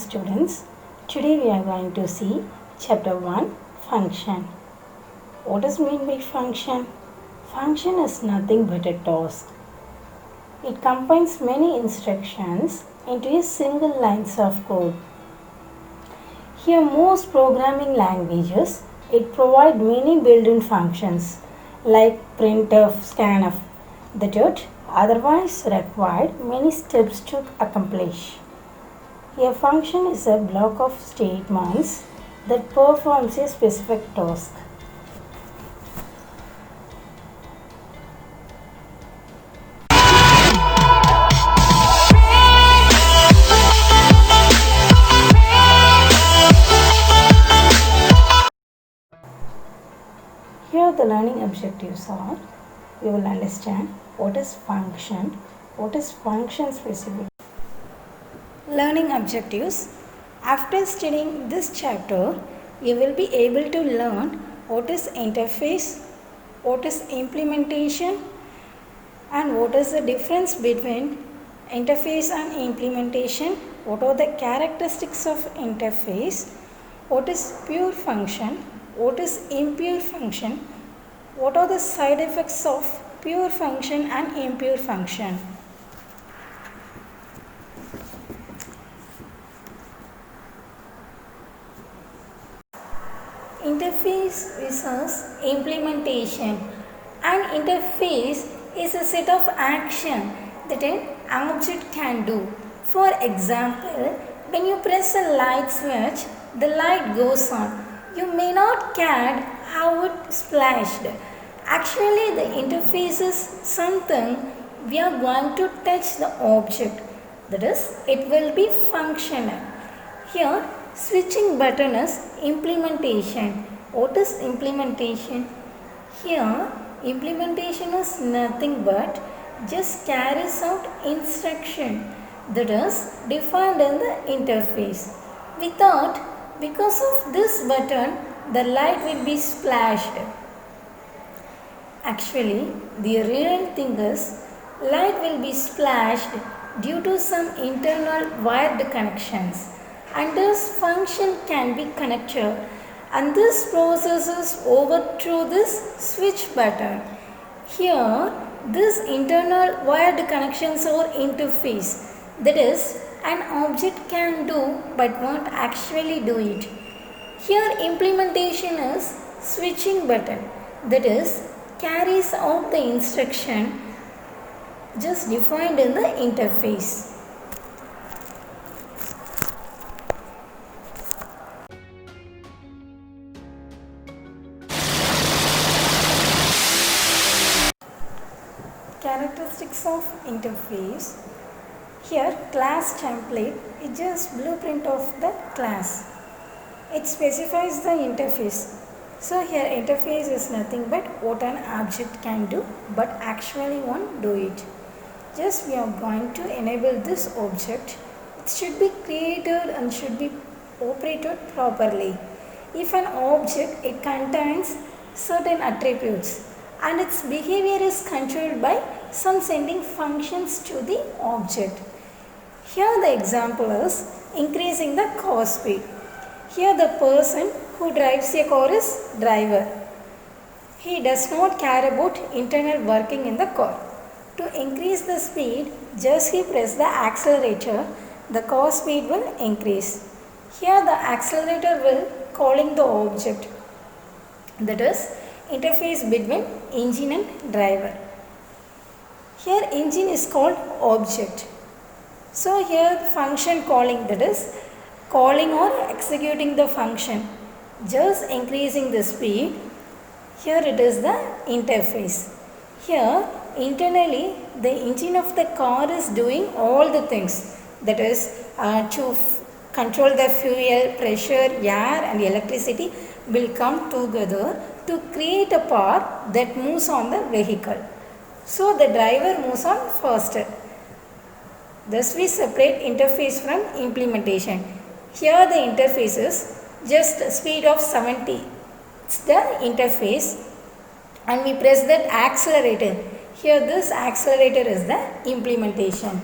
students. Today we are going to see chapter 1 function. What does mean by function? Function is nothing but a task. It combines many instructions into a single lines of code. Here most programming languages it provide many built-in functions like printf, scanf that otherwise required many steps to accomplish. A function is a block of statements that performs a specific task. Here the learning objectives are, you will understand what is function, what is function specifically. Learning objectives. After studying this chapter, you will be able to learn what is interface, what is implementation, and what is the difference between interface and implementation, what are the characteristics of interface, what is pure function, what is impure function, what are the side effects of pure function and impure function. Interface versus implementation. An interface is a set of action that an object can do. For example, when you press a light switch, the light goes on. You may not care how it splashed. Actually, the interface is something we are going to touch the object. That is, it will be functional. Here, switching button is implementation. What is implementation? Here, implementation is nothing but just carries out instruction that is defined in the interface. We thought because of this button, the light will be splashed. Actually, the real thing is light will be splashed due to some internal wired connections, and this function can be connected, and this process is over through this switch button. Here, this internal wired connections or interface, that is, an object can do but won't actually do it. Here, implementation is switching button, that is, carries out the instruction just defined in the interface. Characteristics of interface. Here class template is just blueprint of the class. It specifies the interface. So here interface is nothing but what an object can do but actually won't do it. Just we are going to enable this object. It should be created and should be operated properly. If an object it contains certain attributes and its behavior is controlled by some sending functions to the object. Here the example is increasing the car speed. Here the person who drives a car is driver. He does not care about internal working in the car. To increase the speed, just he press the accelerator, the car speed will increase. Here the accelerator will calling the object, that is interface between engine and driver. Here engine is called object. So here function calling, that is calling or executing the function, just increasing the speed. Here it is the interface. Here internally the engine of the car is doing all the things, that is to control the fuel, pressure, air and electricity will come together to create a part that moves on the vehicle. So the driver moves on faster. Thus we separate interface from implementation. Here the interface is just speed of 70. It's the interface, and we press that accelerator. Here this accelerator is the implementation.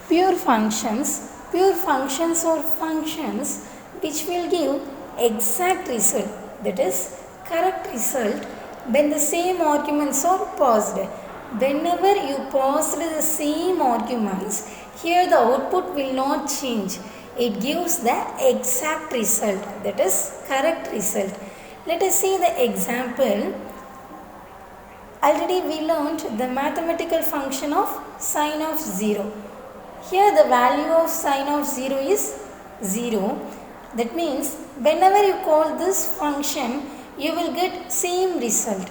Pure functions are functions which will give exact result, that is correct result when the same arguments are passed. Whenever you pass the same arguments, here the output will not change. It gives the exact result, that is correct result. Let us see the example. Already we learnt the mathematical function of sine of 0. Here the value of sine of 0 is 0. That means whenever you call this function, you will get same result.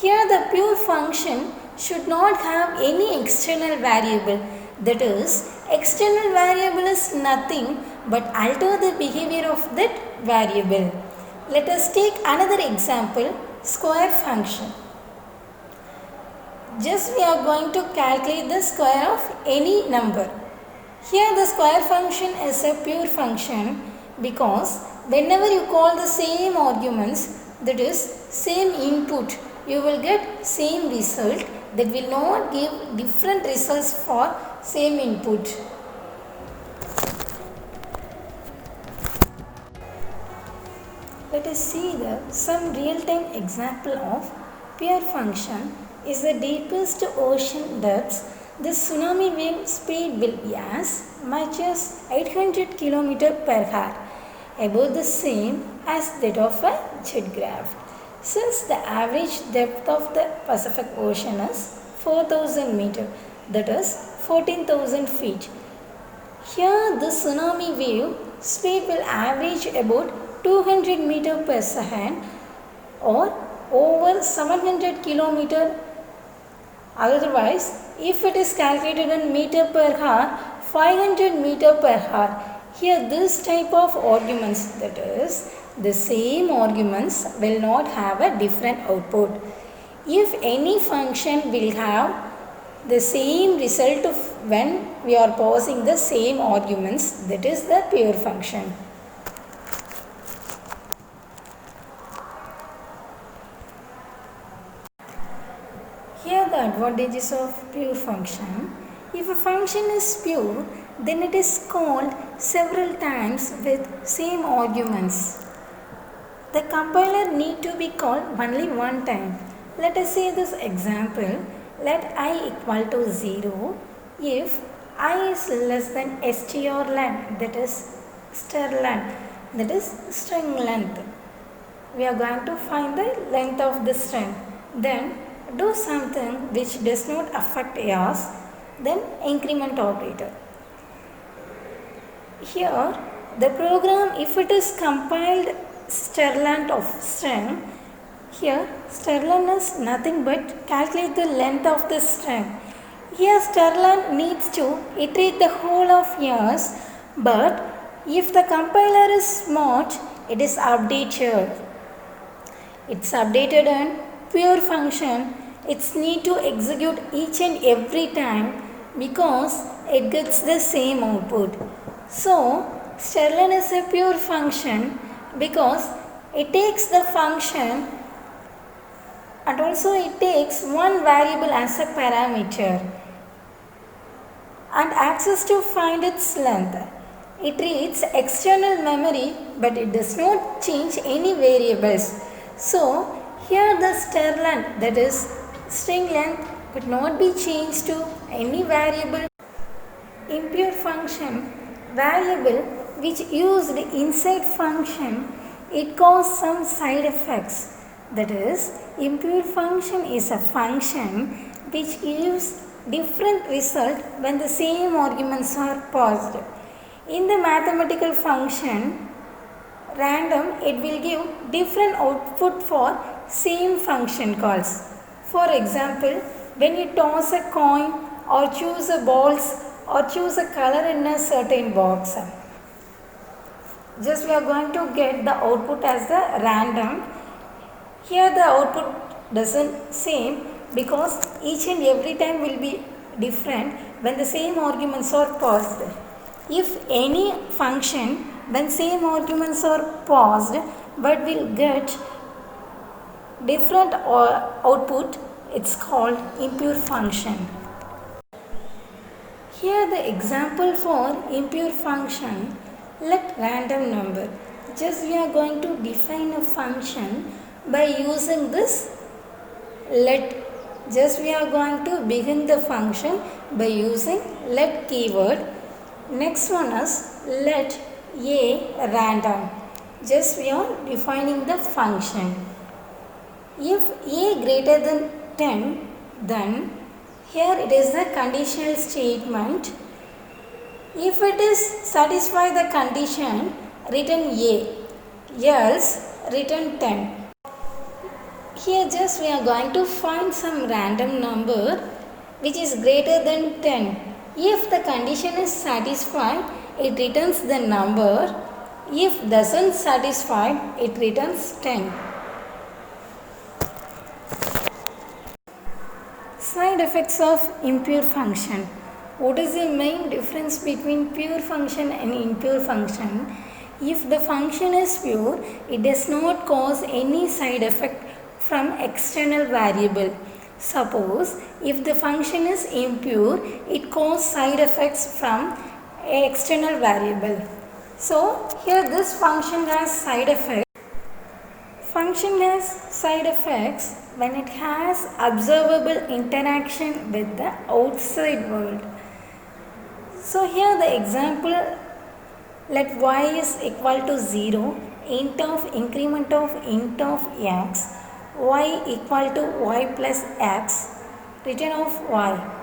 Here the pure function should not have any external variable. That is, external variable is nothing but alter the behavior of that variable. Let us take another example, square function. Just we are going to calculate the square of any number. Here the square function is a pure function because whenever you call the same arguments, that is same input, you will get same result. That will not give different results for same input. Let us see some real-time example of pure function. Is the deepest ocean depths, the tsunami wave speed will be as much as 800 km per hour, about the same as that of a jet craft. Since the average depth of the Pacific Ocean is 4000 meters, that is 14,000 feet. Here the tsunami wave speed will average about 200 meters per second or over 700 km. Otherwise, if it is calculated in meter per hour, 500 meter per hour. Here this type of arguments, that is the same arguments will not have a different output. If any function will have the same result of when we are passing the same arguments, that is the pure function. Here the advantages of pure function. If a function is pure, then it is called several times with same arguments. The compiler need to be called only one time. Let us say this example. Let I equal to 0 if I is less than str length, that is stir length, that is string length. We are going to find the length of the string. Then do something which does not affect yours, then increment operator. Here the program, if it is compiled strlen of string, here strlen is nothing but calculate the length of the string. Here strlen needs to iterate the whole of yours, but if the compiler is smart, it is updated. It's updated in pure function. It's need to execute each and every time because it gets the same output. So strlen is a pure function because it takes the function and also it takes one variable as a parameter and access to find its length. It reads external memory but it does not change any variables. So here the strlen, that is string length, could not be changed to any variable. In pure function, variable which used inside function, it causes some side effects. That is, impure function is a function which gives different result when the same arguments are passed. In the mathematical function random, it will give different output for same function calls. For example, when you toss a coin or choose a balls or choose a color in a certain box, just we are going to get the output as the random. Here the output doesn't same because each and every time will be different when the same arguments are passed. If any function when same arguments are passed but will get different output, it's called impure function. Here the example for impure function, let random number. Just we are going to define a function by using this let. Just we are going to begin the function by using let keyword. Next one is let a random. Just we are defining the function. If a greater than 10, then here it is the conditional statement. If it is satisfy the condition, return a, else return 10. Here just we are going to find some random number which is greater than 10. If the condition is satisfied, it returns the number. If doesn't satisfy, it returns 10. Side effects of impure function. What is the main difference between pure function and impure function? If the function is pure, it does not cause any side effect from external variable. Suppose if the function is impure, it causes side effects from a external variable. So here this function has side effects. Function has side effects when it has observable interaction with the outside world. So here the example, let y is equal to 0, int of increment of int of x, y equal to y plus x, return of y.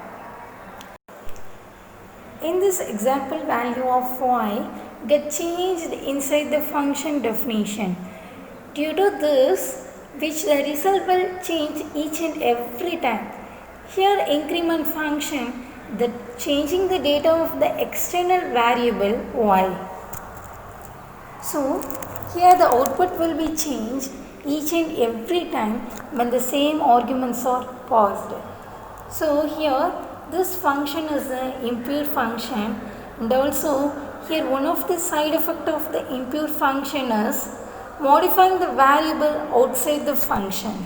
In this example, value of y get changed inside the function definition. Due to this, which the result will change each and every time. Here increment function, the changing the data of the external variable y. So here the output will be changed each and every time when the same arguments are passed. So here this function is an impure function, and also here one of the side effect of the impure function is modifying the variable outside the function.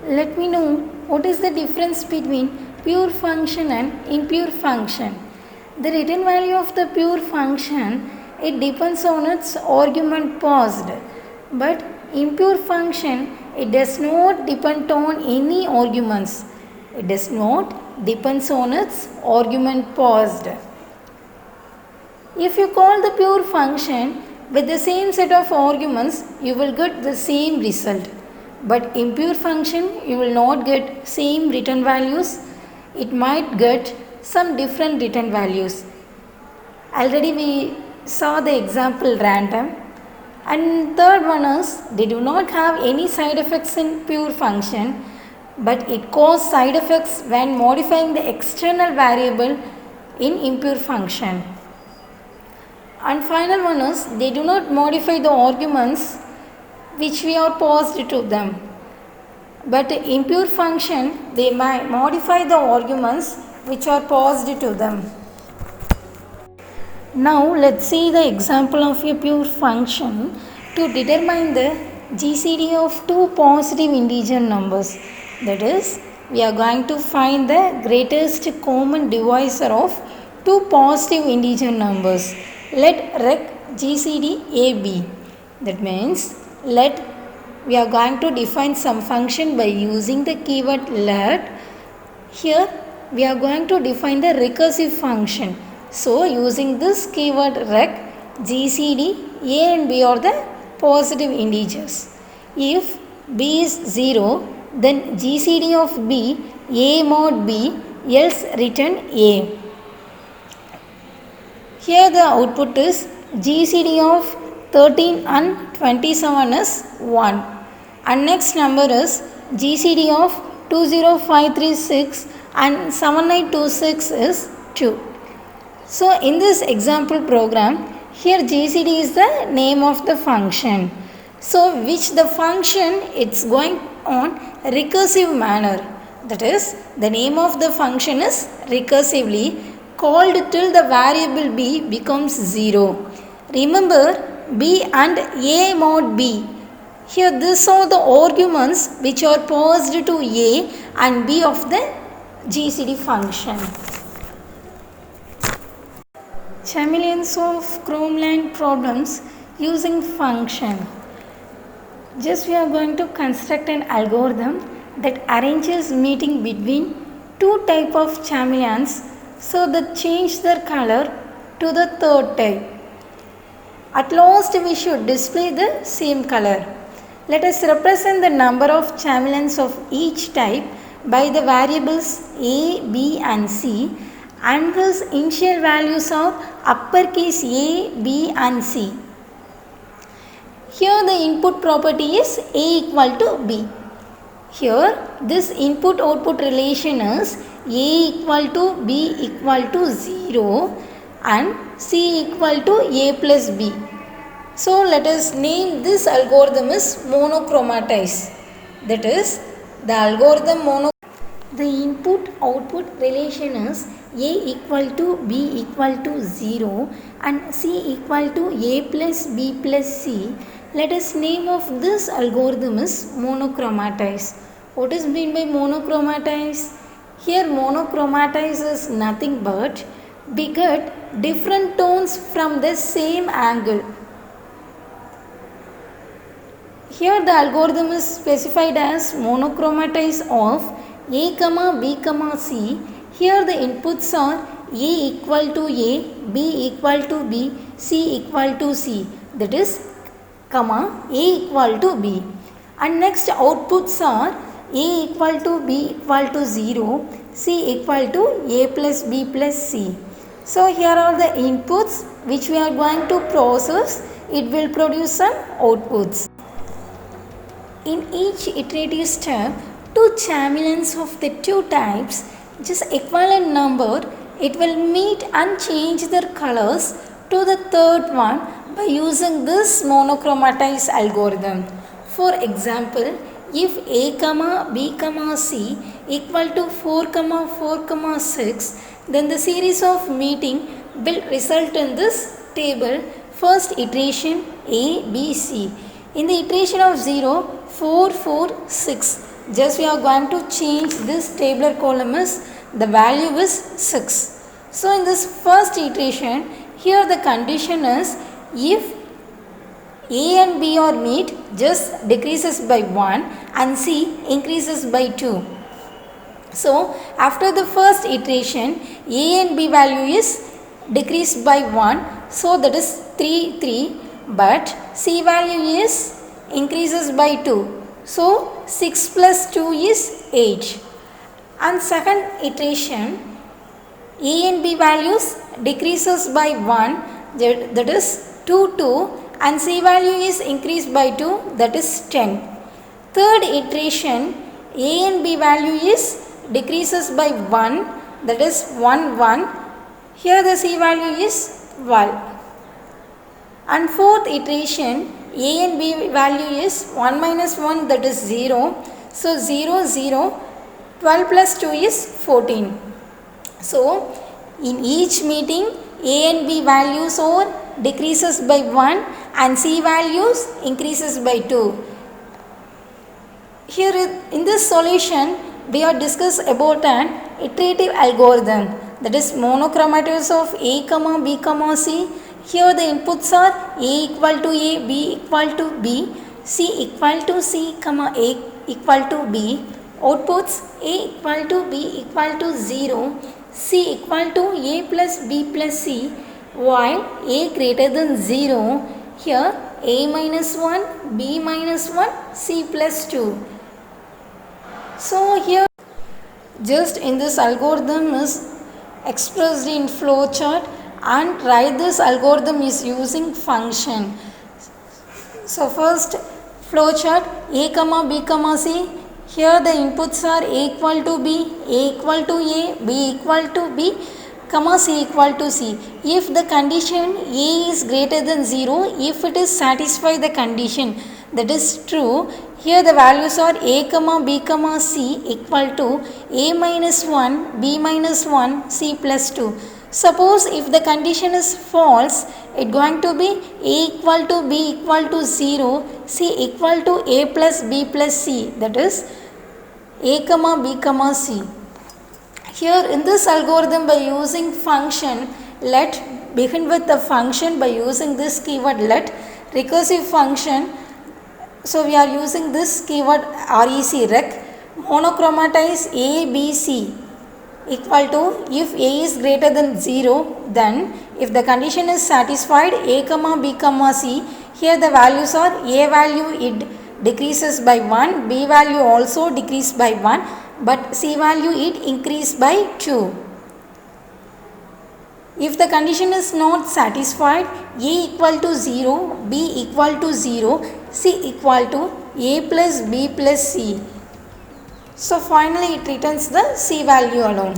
Let me know what is the difference between pure function and impure function. The written value of the pure function, it depends on its argument passed, but impure function, it does not depend on any arguments. It does not depends on its argument passed. If you call the pure function with the same set of arguments, you will get the same result. But impure function, you will not get same return values. It might get some different return values. Already we saw the example random. And third one is, they do not have any side effects in pure function, but it causes side effects when modifying the external variable in impure function. And final one is, they do not modify the arguments which we are passed to them. But impure function, they might modify the arguments which are passed to them. Now let's see the example of a pure function to determine the GCD of two positive integer numbers. That is, we are going to find the greatest common divisor of two positive integer numbers. Let rec GCD AB. That means we are going to define some function by using the keyword let. Here we are going to define the recursive function. So using this keyword rec GCD, A and B are the positive integers. If B is 0, then GCD of B, A mod B, else return A. Here the output is GCD of 13 and 27 is 1. And next number is GCD of 20536 and 7926 is 2. So in this example program, here GCD is the name of the function. So which the function, it's going on recursive manner. That is, the name of the function is recursively called till the variable b becomes 0. Remember, b and a mod b. Here these are the arguments which are passed to a and b of the GCD function. Chameleons of Chromeland problems using function. Just we are going to construct an algorithm that arranges meeting between two type of chameleons so that change their color to the third type. At last we should display the same color. Let us represent the number of chameleons of each type by the variables a, b and c and thus initial values of uppercase A, B and C. Here the input property is A equal to B. Here this input output relation is A equal to B equal to 0 and C equal to A plus B. So let us name this algorithm as monochromatized. That is the algorithm the input output relation is A equal to B equal to 0 and C equal to A plus B plus C. Let us name of this algorithm is monochromatized. What is meant by monochromatized? Here monochromatized is nothing but we get different tones from the same angle. Here the algorithm is specified as monochromatized of A, B, C. Here the inputs are A equal to A, B equal to B, C equal to C. That is, A equal to B. And next outputs are A equal to B equal to 0, C equal to A plus B plus C. So here are the inputs which we are going to process. It will produce some outputs. In each iterative step, two chameleons of the two types, just equivalent number, it will meet and change their colors to the third one by using this monochromatized algorithm. For example, if A, B, C equal to 4, 4, 6, then the series of meeting will result in this table. First iteration A, B, C. In the iteration of 0, 4, 4, 6. Just we are going to change this tabular column is the value is 6. So in this first iteration, here the condition is if A and B are meet, just decreases by 1 and C increases by 2. So after the first iteration, A and B value is decreased by 1. So that is 3, 3. But C value is increases by 2. So 6 plus 2 is 8. And second iteration, A and B values decreases by 1, that is 2, 2 and C value is increased by 2, that is 10. Third iteration, A and B value is decreases by 1, that is 1, 1. Here the C value is 12. And fourth iteration, A and B value is 1 minus 1, that is 0. So 0, 0, 12 plus 2 is 14. So in each meeting, A and B values are decreases by 1 and C values increases by 2. Here in this solution, we are discussed about an iterative algorithm, that is monochromatized of A, B, C. Here the inputs are A equal to A, B equal to B, C equal to C, A equal to B. Outputs A equal to B equal to 0, C equal to A plus B plus C, while A greater than 0. Here A minus 1, B minus 1, C plus 2. So here just in this algorithm is expressed in flowchart, and write this algorithm is using function. So first flowchart A, B, C. Here the inputs are A equal to B, A equal to A, B equal to B, C equal to C. If the condition A is greater than 0, if it is satisfy the condition, that is true. Here the values are A, B, C equal to A minus 1, B minus 1, C plus 2. Suppose if the condition is false, it going to be A equal to B equal to 0, C equal to A plus B plus C, that is A, B, C. Here in this algorithm, by using function let, begin with the function by using this keyword let, recursive function. So we are using this keyword rec, monochromatize A, B, C equal to if A is greater than 0, then if the condition is satisfied A comma B comma C, here the values are A value it decreases by 1, B value also decrease by 1, but C value it increase by 2. If the condition is not satisfied, A equal to 0, B equal to 0, C equal to A plus B plus C. So finally it returns the C value alone.